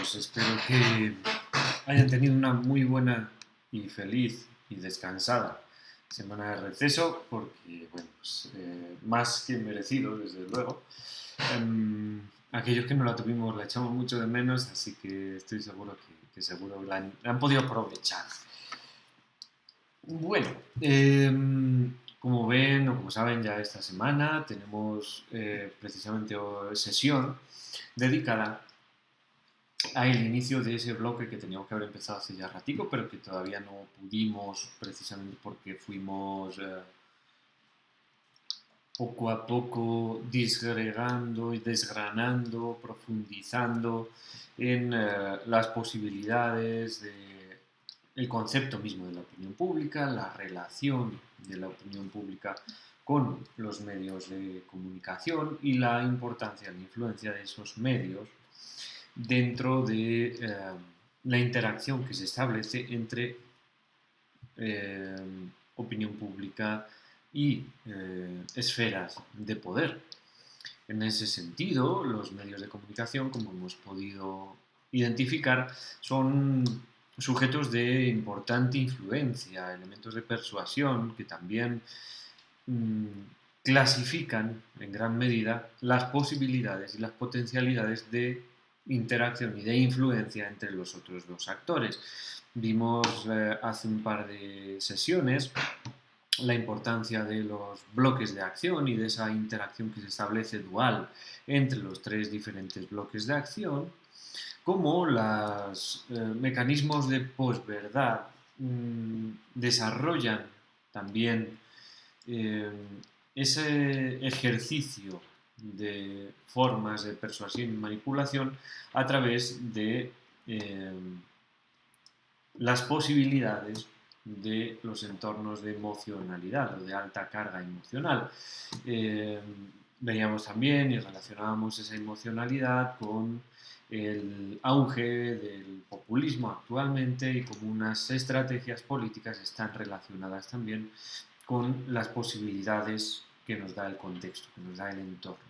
todos? Espero que hayan tenido una muy buena y feliz y descansada semana de receso, porque, bueno, pues, más que merecido, desde luego. Aquellos que no la tuvimos la echamos mucho de menos, así que estoy seguro que seguro la han podido aprovechar. Bueno, como ven o como saben, ya esta semana tenemos precisamente sesión dedicada al inicio de ese bloque que teníamos que haber empezado hace ya ratico, pero que todavía no pudimos, precisamente porque fuimos poco a poco disgregando y desgranando, profundizando en las posibilidades de el concepto mismo de la opinión pública, la relación de la opinión pública con los medios de comunicación y la importancia, la influencia de esos medios dentro de la interacción que se establece entre eh, opinión pública y esferas de poder. En ese sentido, los medios de comunicación, como hemos podido identificar, son sujetos de importante influencia, elementos de persuasión que también mmm, clasifican en gran medida las posibilidades y las potencialidades de interacción y de influencia entre los otros dos actores. Vimos hace un par de sesiones la importancia de los bloques de acción y de esa interacción que se establece dual entre los tres diferentes bloques de acción, como los mecanismos de posverdad desarrollan también eh, ese ejercicio de formas de persuasión y manipulación a través de las posibilidades de los entornos de emocionalidad o de alta carga emocional. Veíamos también y relacionábamos esa emocionalidad con el auge del populismo actualmente y cómo unas estrategias políticas están relacionadas también con las posibilidades que nos da el contexto, que nos da el entorno.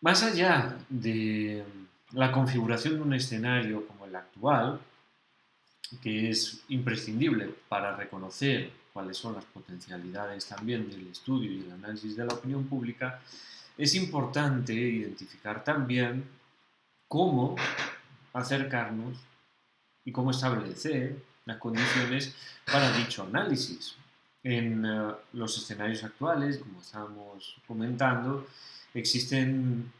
Más allá de la configuración de un escenario como el actual, que es imprescindible para reconocer cuáles son las potencialidades también del estudio y el análisis de la opinión pública, es importante identificar también cómo acercarnos y cómo establecer las condiciones para dicho análisis. En los escenarios actuales, como estábamos comentando, existen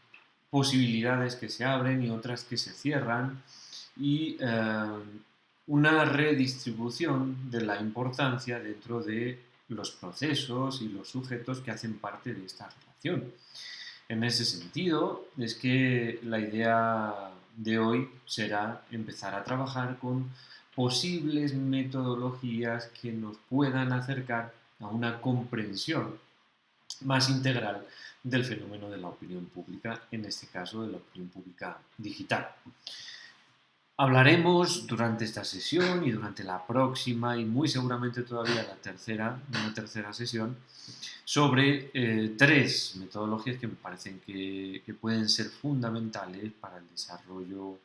posibilidades que se abren y otras que se cierran y una redistribución de la importancia dentro de los procesos y los sujetos que hacen parte de esta relación. En ese sentido, es que la idea de hoy será empezar a trabajar con posibles metodologías que nos puedan acercar a una comprensión más integral del fenómeno de la opinión pública, en este caso de la opinión pública digital. Hablaremos durante esta sesión y durante la próxima y muy seguramente todavía una tercera sesión sobre tres metodologías que me parecen que pueden ser fundamentales para el desarrollo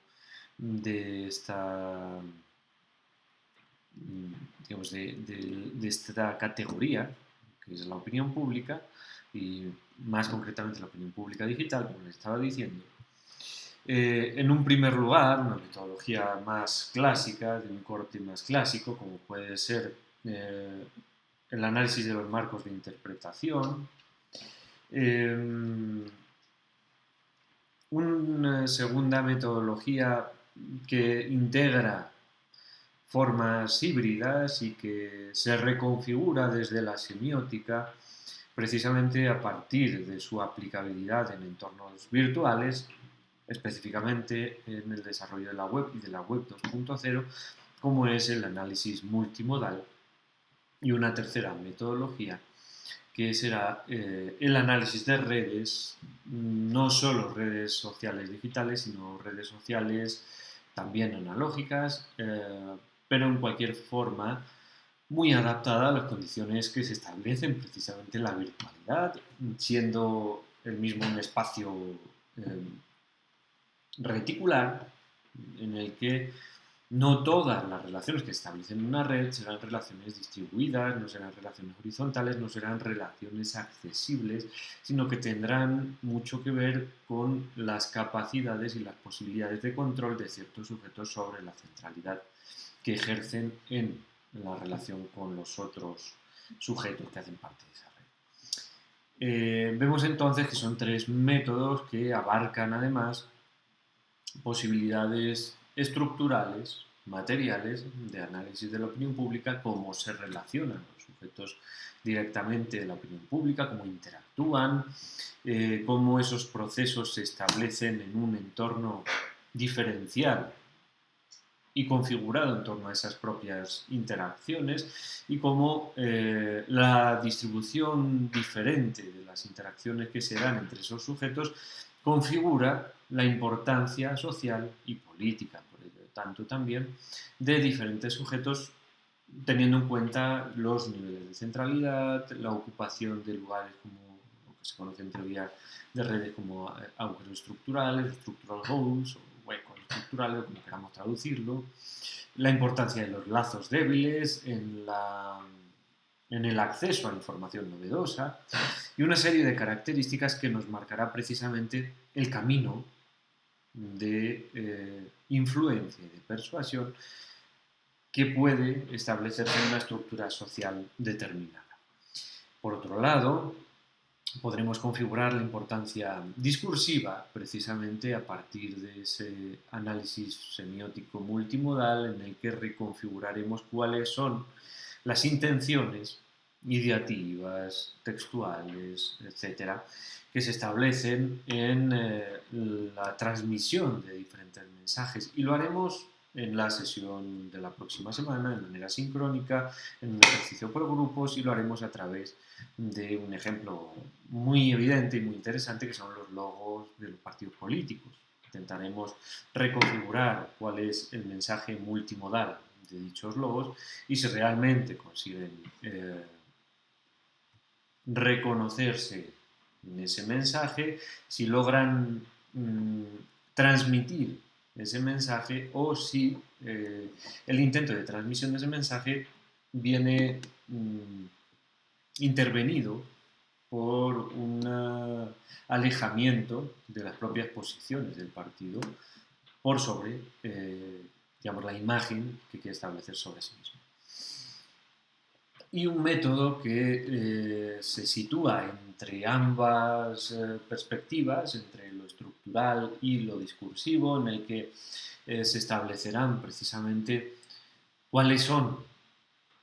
de esta, digamos, de esta categoría, que es la opinión pública, y más concretamente la opinión pública digital, como les estaba diciendo. En un primer lugar, una metodología más clásica, de un corte más clásico, como puede ser el análisis de los marcos de interpretación. Una segunda metodología que integra formas híbridas y que se reconfigura desde la semiótica precisamente a partir de su aplicabilidad en entornos virtuales, específicamente en el desarrollo de la web y de la web 2.0, como es el análisis multimodal. Y una tercera metodología que será el análisis de redes, no solo redes sociales digitales, sino redes sociales también analógicas, pero en cualquier forma muy adaptada a las condiciones que se establecen precisamente en la virtualidad, siendo el mismo un espacio reticular en el que no todas las relaciones que se establecen en una red serán relaciones distribuidas, no serán relaciones horizontales, no serán relaciones accesibles, sino que tendrán mucho que ver con las capacidades y las posibilidades de control de ciertos sujetos sobre la centralidad que ejercen en la relación con los otros sujetos que hacen parte de esa red. Vemos entonces que son tres métodos que abarcan además posibilidades estructurales, materiales, de análisis de la opinión pública, cómo se relacionan los sujetos directamente de la opinión pública, cómo interactúan, cómo esos procesos se establecen en un entorno diferencial y configurado en torno a esas propias interacciones, y cómo la distribución diferente de las interacciones que se dan entre esos sujetos configura la importancia social y política, por lo tanto también, de diferentes sujetos, teniendo en cuenta los niveles de centralidad, la ocupación de lugares como lo que se conoce en teoría de redes como agujeros estructurales, structural holes, o huecos estructurales, como queramos traducirlo, la importancia de los lazos débiles en el acceso a información novedosa y una serie de características que nos marcará precisamente el camino de influencia y de persuasión que puede establecerse en una estructura social determinada. Por otro lado, podremos configurar la importancia discursiva precisamente a partir de ese análisis semiótico multimodal en el que reconfiguraremos cuáles son las intenciones ideativas, textuales, etcétera, que se establecen en la transmisión de diferentes mensajes, y lo haremos en la sesión de la próxima semana, de manera sincrónica, en un ejercicio por grupos, y lo haremos a través de un ejemplo muy evidente y muy interesante, que son los logos de los partidos políticos. Intentaremos reconfigurar cuál es el mensaje multimodal de dichos logos y si realmente consiguen reconocerse en ese mensaje, si logran transmitir ese mensaje, o si el intento de transmisión de ese mensaje viene intervenido por un alejamiento de las propias posiciones del partido por sobre digamos, la imagen que quiere establecer sobre sí mismo. Y un método que se sitúa entre ambas perspectivas, entre lo estructural y lo discursivo, en el que se establecerán precisamente cuáles son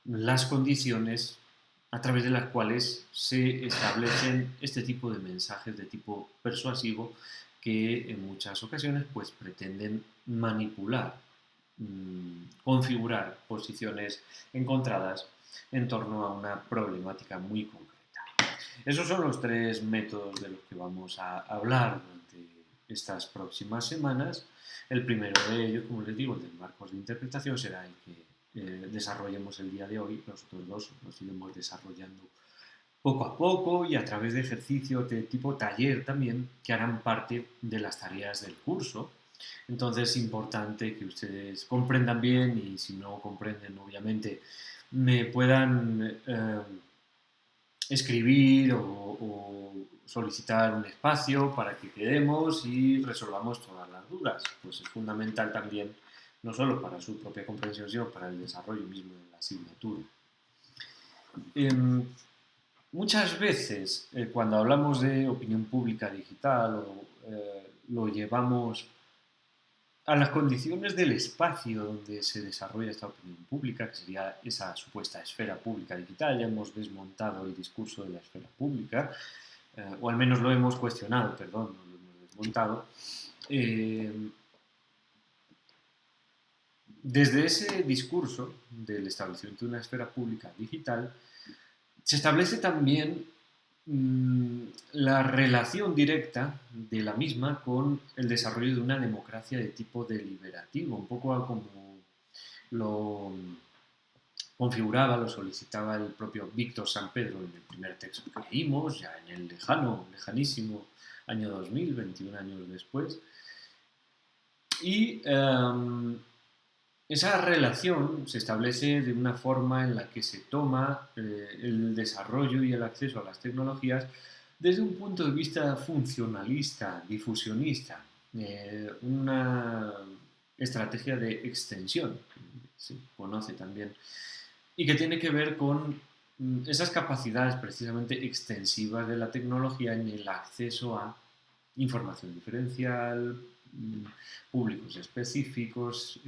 las condiciones a través de las cuales se establecen este tipo de mensajes de tipo persuasivo que en muchas ocasiones pues, pretenden manipular, configurar posiciones encontradas en torno a una problemática muy concreta. Esos son los tres métodos de los que vamos a hablar durante estas próximas semanas. El primero de ellos, como les digo, el de marcos de interpretación, será el que desarrollemos el día de hoy. Los otros dos los iremos desarrollando poco a poco y a través de ejercicios de tipo taller también, que harán parte de las tareas del curso. Entonces es importante que ustedes comprendan bien, y si no comprenden, obviamente, me puedan escribir o solicitar un espacio para que quedemos y resolvamos todas las dudas. Pues es fundamental también, no solo para su propia comprensión, sino para el desarrollo mismo de la asignatura. Muchas veces, cuando hablamos de opinión pública digital, lo llevamos a las condiciones del espacio donde se desarrolla esta opinión pública, que sería esa supuesta esfera pública digital. Ya hemos desmontado el discurso de la esfera pública, o al menos lo hemos cuestionado, perdón, no lo hemos desmontado. Desde ese discurso del establecimiento de una esfera pública digital, se establece también la relación directa de la misma con el desarrollo de una democracia de tipo deliberativo, un poco como lo configuraba, lo solicitaba el propio Víctor Sampedro en el primer texto que leímos, ya en el lejanísimo año 2000, 21 años después. Y esa relación se establece de una forma en la que se toma el desarrollo y el acceso a las tecnologías desde un punto de vista funcionalista, difusionista, una estrategia de extensión, se conoce también, y que tiene que ver con esas capacidades precisamente extensivas de la tecnología en el acceso a información diferencial, públicos específicos,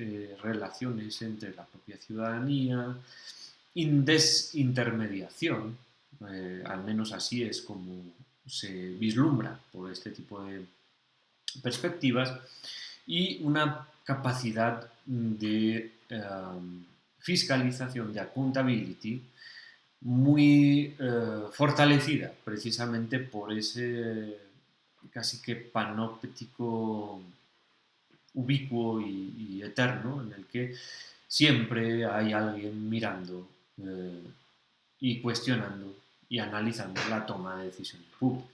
relaciones entre la propia ciudadanía, desintermediación, al menos así es como se vislumbra por este tipo de perspectivas, y una capacidad de fiscalización, de accountability, muy fortalecida precisamente por ese casi que panóptico ubicuo y eterno en el que siempre hay alguien mirando y cuestionando y analizando la toma de decisiones públicas.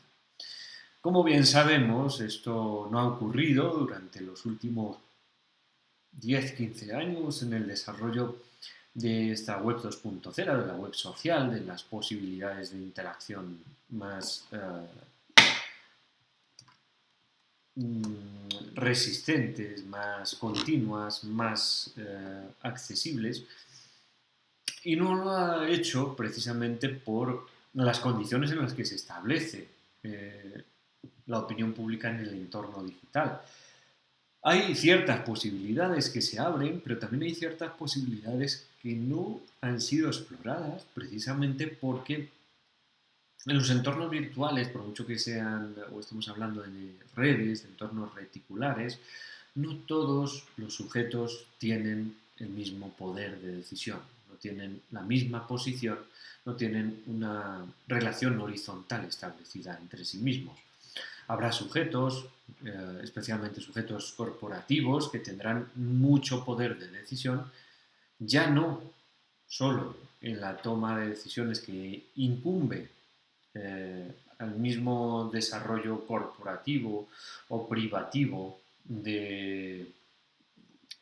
Como bien sabemos, esto no ha ocurrido durante los últimos 10-15 años en el desarrollo de esta web 2.0, de la web social, de las posibilidades de interacción más resistentes, más continuas, más accesibles, y no lo ha hecho precisamente por las condiciones en las que se establece la opinión pública en el entorno digital. Hay ciertas posibilidades que se abren, pero también hay ciertas posibilidades que no han sido exploradas precisamente porque en los entornos virtuales, por mucho que sean, o estemos hablando de redes, de entornos reticulares, no todos los sujetos tienen el mismo poder de decisión, no tienen la misma posición, no tienen una relación horizontal establecida entre sí mismos. Habrá sujetos, especialmente sujetos corporativos, que tendrán mucho poder de decisión, ya no solo en la toma de decisiones que incumbe al mismo desarrollo corporativo o privativo de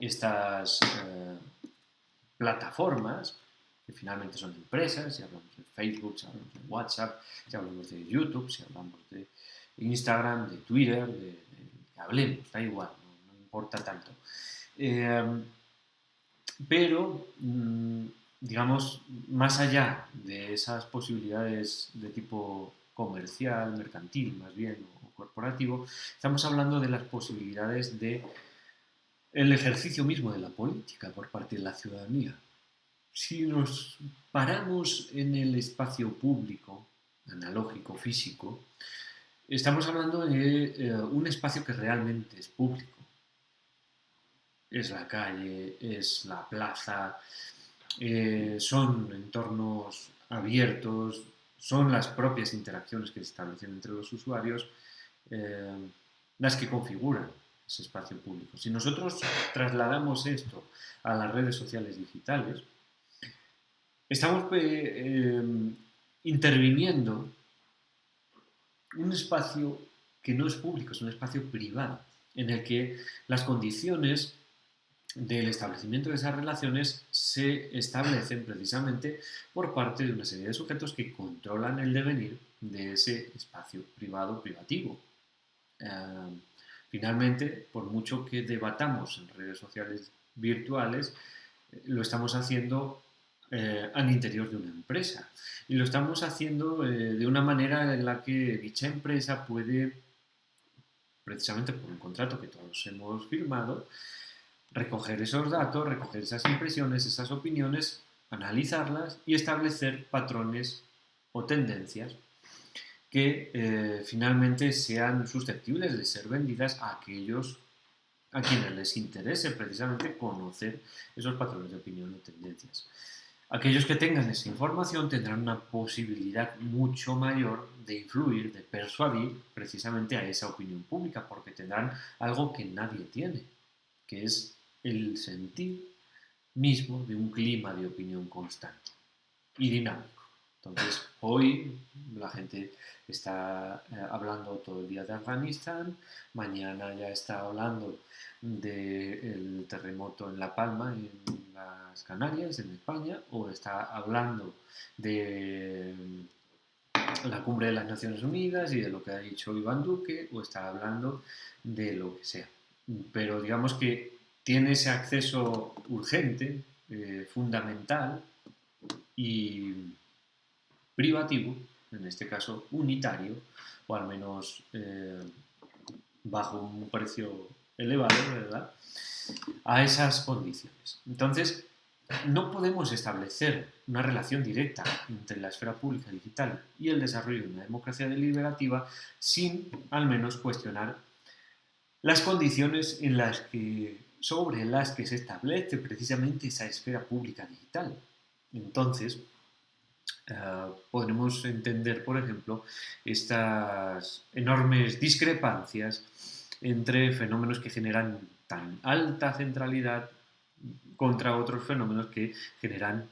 estas plataformas, que finalmente son empresas, si hablamos de Facebook, si hablamos de WhatsApp, si hablamos de YouTube, si hablamos de Instagram, de Twitter, de que hablemos, da igual, no importa tanto. Pero, digamos, más allá de esas posibilidades de tipo comercial, mercantil más bien, o corporativo, estamos hablando de las posibilidades de el ejercicio mismo de la política por parte de la ciudadanía. Si nos paramos en el espacio público, analógico, físico, estamos hablando de un espacio que realmente es público. Es la calle, es la plaza, son entornos abiertos, son las propias interacciones que se establecen entre los usuarios eh, las que configuran ese espacio público. Si nosotros trasladamos esto a las redes sociales digitales, estamos interviniendo un espacio que no es público, es un espacio privado, en el que las condiciones del establecimiento de esas relaciones se establecen precisamente por parte de una serie de sujetos que controlan el devenir de ese espacio privado privativo. Finalmente, por mucho que debatamos en redes sociales virtuales, lo estamos haciendo al interior de una empresa. Y lo estamos haciendo de una manera en la que dicha empresa puede, precisamente por un contrato que todos hemos firmado, recoger esos datos, recoger esas impresiones, esas opiniones, analizarlas y establecer patrones o tendencias que finalmente sean susceptibles de ser vendidas a aquellos a quienes les interese precisamente conocer esos patrones de opinión o tendencias. Aquellos que tengan esa información tendrán una posibilidad mucho mayor de influir, de persuadir precisamente a esa opinión pública, porque tendrán algo que nadie tiene, que es el sentir mismo de un clima de opinión constante y dinámico Entonces, hoy la gente está hablando todo el día de Afganistán, mañana ya está hablando del terremoto en La Palma, en las Canarias, en España, o está hablando de la cumbre de las Naciones Unidas y de lo que ha dicho Iván Duque, o está hablando de lo que sea. Pero digamos que tiene ese acceso urgente, fundamental y privativo, en este caso unitario, o al menos bajo un precio elevado, ¿verdad?, a esas condiciones. Entonces, no podemos establecer una relación directa entre la esfera pública digital y el desarrollo de una democracia deliberativa sin al menos cuestionar las condiciones sobre las que se establece precisamente esa esfera pública digital. Entonces, podremos entender, por ejemplo, estas enormes discrepancias entre fenómenos que generan tan alta centralidad contra otros fenómenos que generan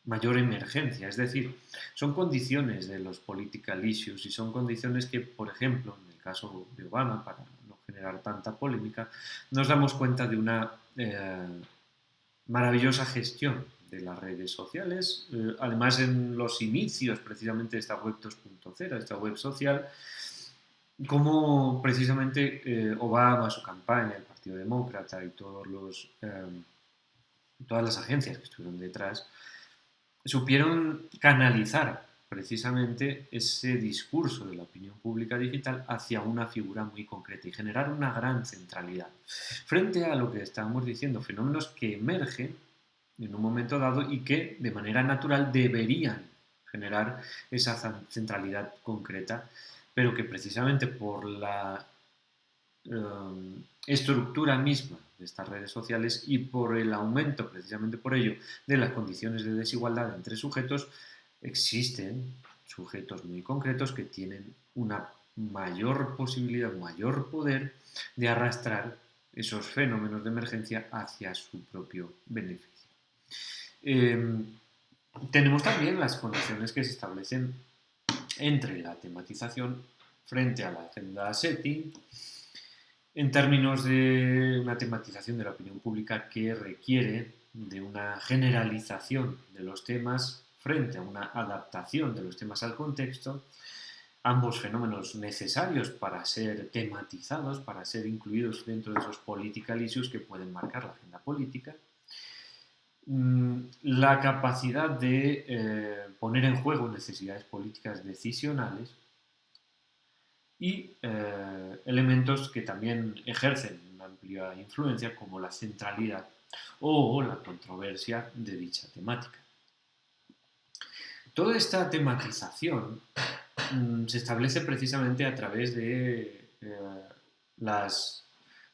mayor emergencia. Es decir, son condiciones de los political issues y son condiciones que, por ejemplo, en el caso de Obama, para no generar tanta polémica, nos damos cuenta de una maravillosa gestión de las redes sociales, además en los inicios precisamente de esta web 2.0, esta web social, como precisamente Obama, su campaña, el Partido Demócrata y todas las agencias que estuvieron detrás, supieron canalizar precisamente ese discurso de la opinión pública digital hacia una figura muy concreta y generar una gran centralidad. Frente a lo que estábamos diciendo, fenómenos que emergen en un momento dado y que de manera natural deberían generar esa centralidad concreta, pero que precisamente por la estructura misma de estas redes sociales y por el aumento, precisamente por ello, de las condiciones de desigualdad entre sujetos, existen sujetos muy concretos que tienen una mayor posibilidad, un mayor poder de arrastrar esos fenómenos de emergencia hacia su propio beneficio. Tenemos también las condiciones que se establecen entre la tematización frente a la agenda setting, en términos de una tematización de la opinión pública que requiere de una generalización de los temas frente a una adaptación de los temas al contexto, ambos fenómenos necesarios para ser tematizados, para ser incluidos dentro de esos political issues que pueden marcar la agenda política. La capacidad de poner en juego necesidades políticas decisionales y elementos que también ejercen una amplia influencia, como la centralidad o la controversia de dicha temática. Toda esta tematización se establece precisamente a través de las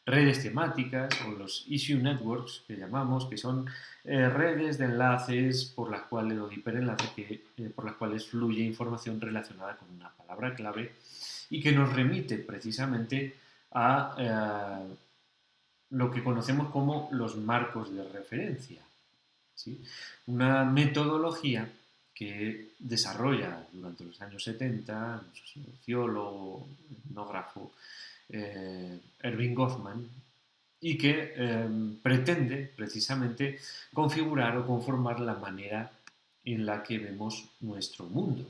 redes temáticas o los issue networks que llamamos, que son redes de enlaces por las cuales, o de hiperenlaces por las cuales fluye información relacionada con una palabra clave y que nos remite precisamente a lo que conocemos como los marcos de referencia, ¿sí? Una metodología que desarrolla durante los años 70 un sociólogo, etnógrafo, Erving Goffman, y que pretende precisamente configurar o conformar la manera en la que vemos nuestro mundo.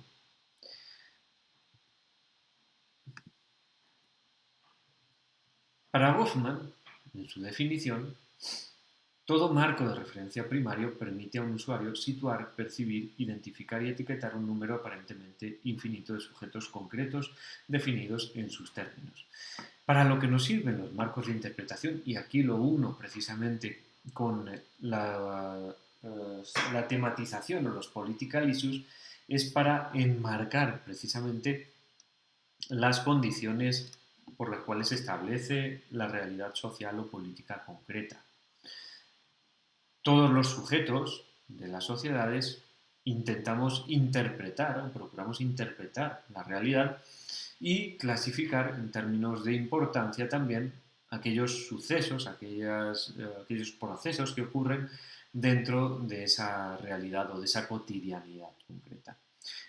Para Goffman, en su definición, todo marco de referencia primario permite a un usuario situar, percibir, identificar y etiquetar un número aparentemente infinito de sujetos concretos definidos en sus términos. Para lo que nos sirven los marcos de interpretación, y aquí lo uno precisamente con la tematización o los political issues, es para enmarcar precisamente las condiciones por las cuales se establece la realidad social o política concreta. Todos los sujetos de las sociedades intentamos interpretar o procuramos interpretar la realidad y clasificar en términos de importancia también aquellos sucesos, aquellos procesos que ocurren dentro de esa realidad o de esa cotidianidad concreta.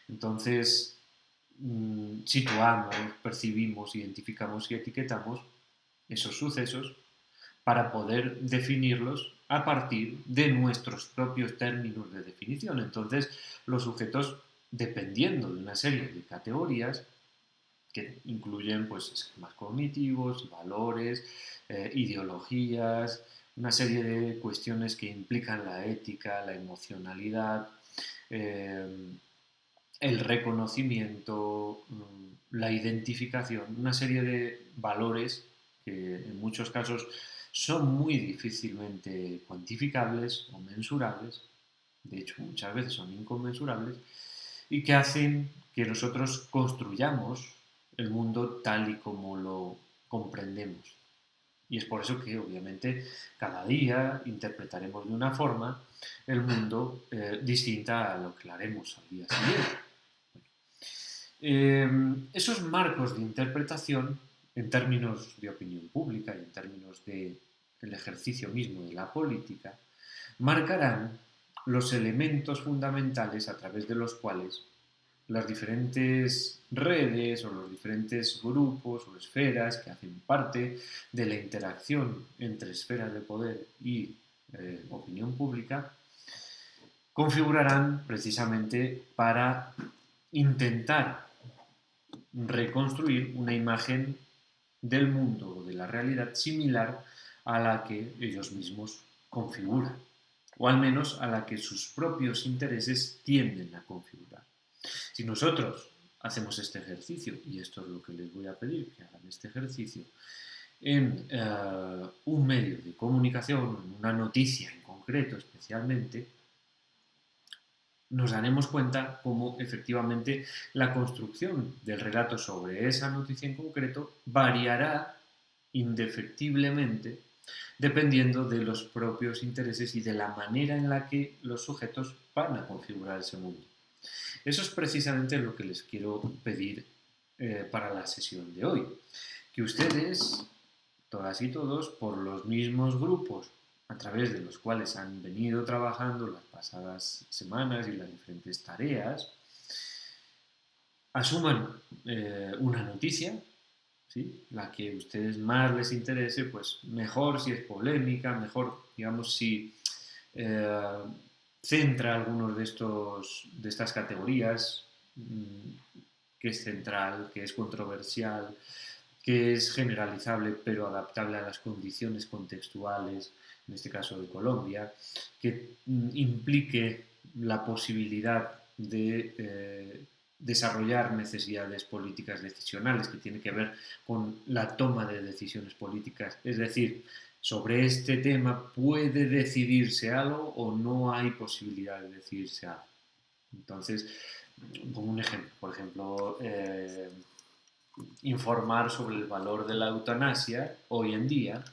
Entonces, situamos, percibimos, identificamos y etiquetamos esos sucesos para poder definirlos a partir de nuestros propios términos de definición. Entonces, los sujetos, dependiendo de una serie de categorías, que incluyen pues, esquemas cognitivos, valores, ideologías, una serie de cuestiones que implican la ética, la emocionalidad, eh, el reconocimiento, la identificación, una serie de valores que en muchos casos son muy difícilmente cuantificables o mensurables, de hecho muchas veces son inconmensurables, y que hacen que nosotros construyamos el mundo tal y como lo comprendemos. Y es por eso que, obviamente, cada día interpretaremos de una forma el mundo distinta a lo que lo haremos al día siguiente. Esos marcos de interpretación, en términos de opinión pública y en términos del ejercicio mismo de la política, marcarán los elementos fundamentales a través de los cuales las diferentes redes o los diferentes grupos o esferas que hacen parte de la interacción entre esferas de poder y opinión pública configurarán precisamente para intentar reconstruir una imagen del mundo o de la realidad similar a la que ellos mismos configuran, o al menos a la que sus propios intereses tienden a configurar. Si nosotros hacemos este ejercicio, y esto es lo que les voy a pedir, que hagan este ejercicio, en un medio de comunicación, en una noticia en concreto especialmente, nos daremos cuenta cómo efectivamente la construcción del relato sobre esa noticia en concreto variará indefectiblemente dependiendo de los propios intereses y de la manera en la que los sujetos van a configurar ese mundo. Eso es precisamente lo que les quiero pedir para la sesión de hoy. Que ustedes, todas y todos, por los mismos grupos a través de los cuales han venido trabajando las pasadas semanas y las diferentes tareas, asuman una noticia, ¿sí? La que a ustedes más les interese, pues mejor si es polémica, mejor, digamos, si centra algunos de estas categorías, que es central, que es controversial, que es generalizable pero adaptable a las condiciones contextuales, en este caso de Colombia, que implique la posibilidad de desarrollar necesidades políticas decisionales, que tiene que ver con la toma de decisiones políticas, es decir, sobre este tema puede decidirse algo o no hay posibilidad de decidirse algo. Entonces, pongo un ejemplo, por ejemplo, informar sobre el valor de la eutanasia hoy en día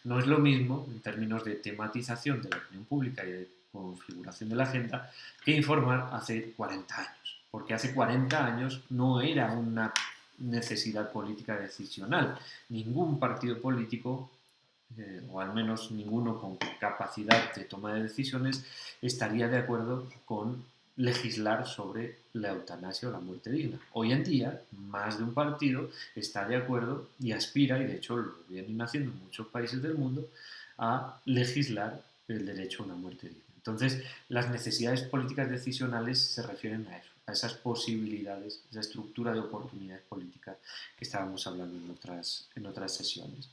no es lo mismo en términos de tematización de la opinión pública y de configuración de la agenda que informar hace 40 años, porque hace 40 años no era una necesidad política decisional. Ningún partido político, o al menos ninguno con capacidad de toma de decisiones, estaría de acuerdo con legislar sobre la eutanasia o la muerte digna. Hoy en día, más de un partido está de acuerdo y aspira, y de hecho lo vienen haciendo en muchos países del mundo, a legislar el derecho a una muerte digna. Entonces, las necesidades políticas decisionales se refieren a eso, a esas posibilidades, esa estructura de oportunidades políticas que estábamos hablando en otras sesiones.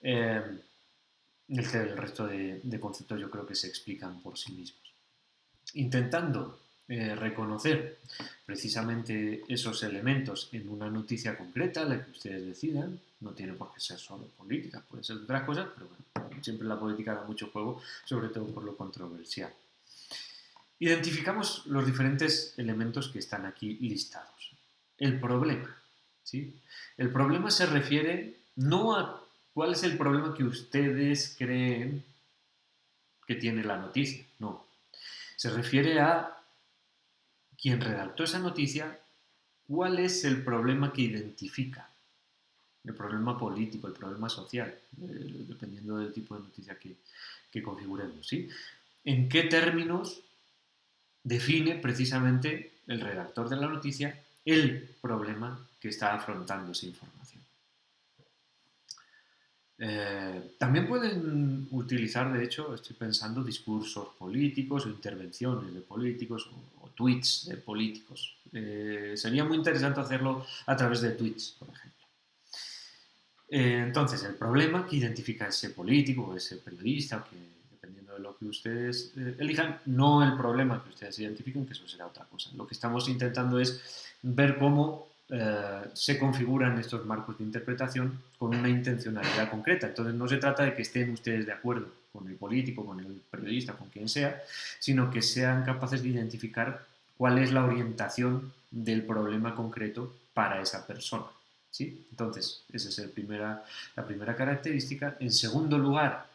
El resto de conceptos yo creo que se explican por sí mismos. Intentando reconocer precisamente esos elementos en una noticia concreta, la que ustedes decidan, no tiene por qué ser solo política, puede ser otras cosas, pero bueno, siempre la política da mucho juego, sobre todo por lo controversial. Identificamos los diferentes elementos que están aquí listados. El problema, ¿sí? El problema se refiere no a cuál es el problema que ustedes creen que tiene la noticia, no. Se refiere a quien redactó esa noticia, cuál es el problema que identifica. el problema político, el problema social, dependiendo del tipo de noticia que configuremos, ¿sí? ¿En qué términos define precisamente el redactor de la noticia el problema que está afrontando esa información? También pueden utilizar, de hecho, estoy pensando, discursos políticos o intervenciones de políticos o tweets de políticos. Sería muy interesante hacerlo a través de tweets, por ejemplo. Entonces, el problema que identifica ese político o ese periodista, que dependiendo de lo que ustedes elijan, no el problema que ustedes identifiquen, que eso será otra cosa. Lo que estamos intentando es ver cómo se configuran estos marcos de interpretación con una intencionalidad concreta. Entonces, no se trata de que estén ustedes de acuerdo con el político, con el periodista, con quien sea, sino que sean capaces de identificar cuál es la orientación del problema concreto para esa persona. ¿Sí? Entonces, esa es la primera característica. En segundo lugar,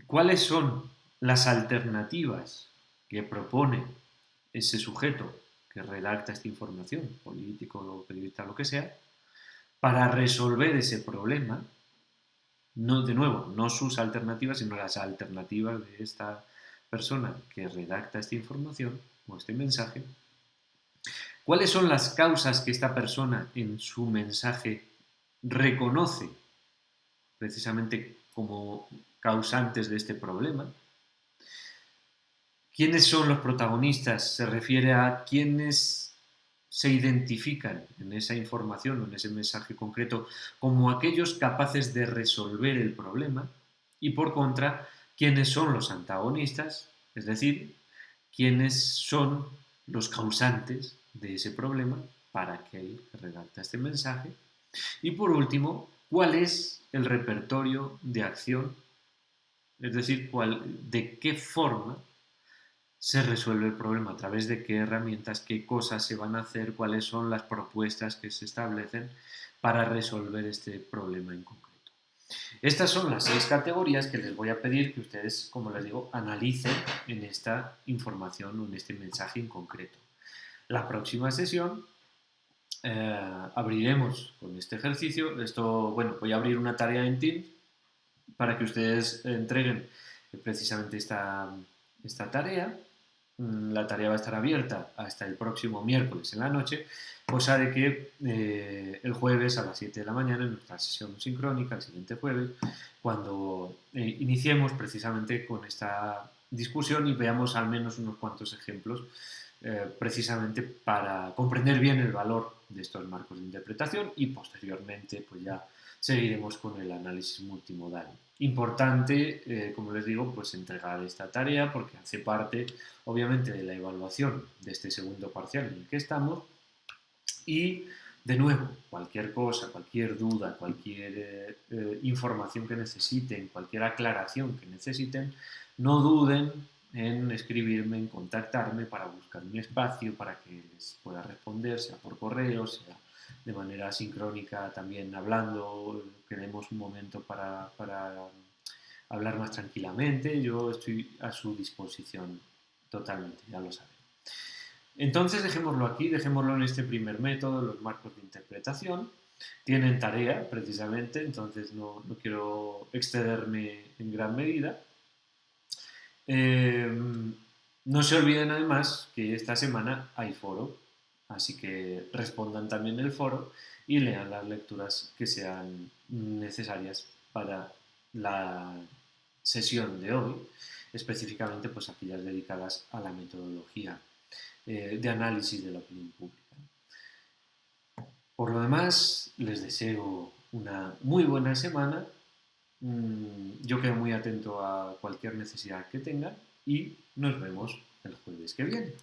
¿cuáles son las alternativas que propone ese sujeto que redacta esta información, político, periodista, lo que sea, para resolver ese problema? No, de nuevo, no sus alternativas, sino las alternativas de esta persona que redacta esta información o este mensaje. ¿Cuáles son las causas que esta persona en su mensaje reconoce precisamente como causantes de este problema? ¿Quiénes son los protagonistas? Se refiere a quiénes se identifican en esa información o en ese mensaje concreto como aquellos capaces de resolver el problema, y por contra, quiénes son los antagonistas, es decir, quiénes son los causantes de ese problema para aquel que redacta este mensaje. Y por último, ¿cuál es el repertorio de acción? Es decir, de qué forma se resuelve el problema, a través de qué herramientas, qué cosas se van a hacer, cuáles son las propuestas que se establecen para resolver este problema en concreto. Estas son las 6 categorías que les voy a pedir que ustedes, como les digo, analicen en esta información o en este mensaje en concreto. La próxima sesión abriremos con este ejercicio. Bueno, voy a abrir una tarea en Teams para que ustedes entreguen precisamente esta tarea. La tarea va a estar abierta hasta el próximo miércoles en la noche, cosa de que el jueves a las 7 de la mañana, en nuestra sesión sincrónica, el siguiente jueves, cuando iniciemos precisamente con esta discusión y veamos al menos unos cuantos ejemplos precisamente para comprender bien el valor de estos marcos de interpretación, y posteriormente pues ya seguiremos con el análisis multimodal. Importante, como les digo, pues entregar esta tarea porque hace parte obviamente de la evaluación de este segundo parcial en el que estamos. Y de nuevo, cualquier cosa, cualquier duda, cualquier información que necesiten, cualquier aclaración que necesiten, no duden en escribirme, en contactarme para buscar un espacio para que les pueda responder, sea por correo, sea de manera sincrónica también hablando, que demos un momento para hablar más tranquilamente. Yo estoy a su disposición totalmente, ya lo saben. Entonces dejémoslo aquí, dejémoslo en este primer método, los marcos de interpretación. Tienen tarea, precisamente, entonces no quiero excederme en gran medida. No se olviden además que esta semana hay foro, así que respondan también el foro y lean las lecturas que sean necesarias para la sesión de hoy, específicamente pues aquellas dedicadas a la metodología de análisis de la opinión pública. Por lo demás, les deseo una muy buena semana. Yo quedo muy atento a cualquier necesidad que tengan y nos vemos el jueves que viene.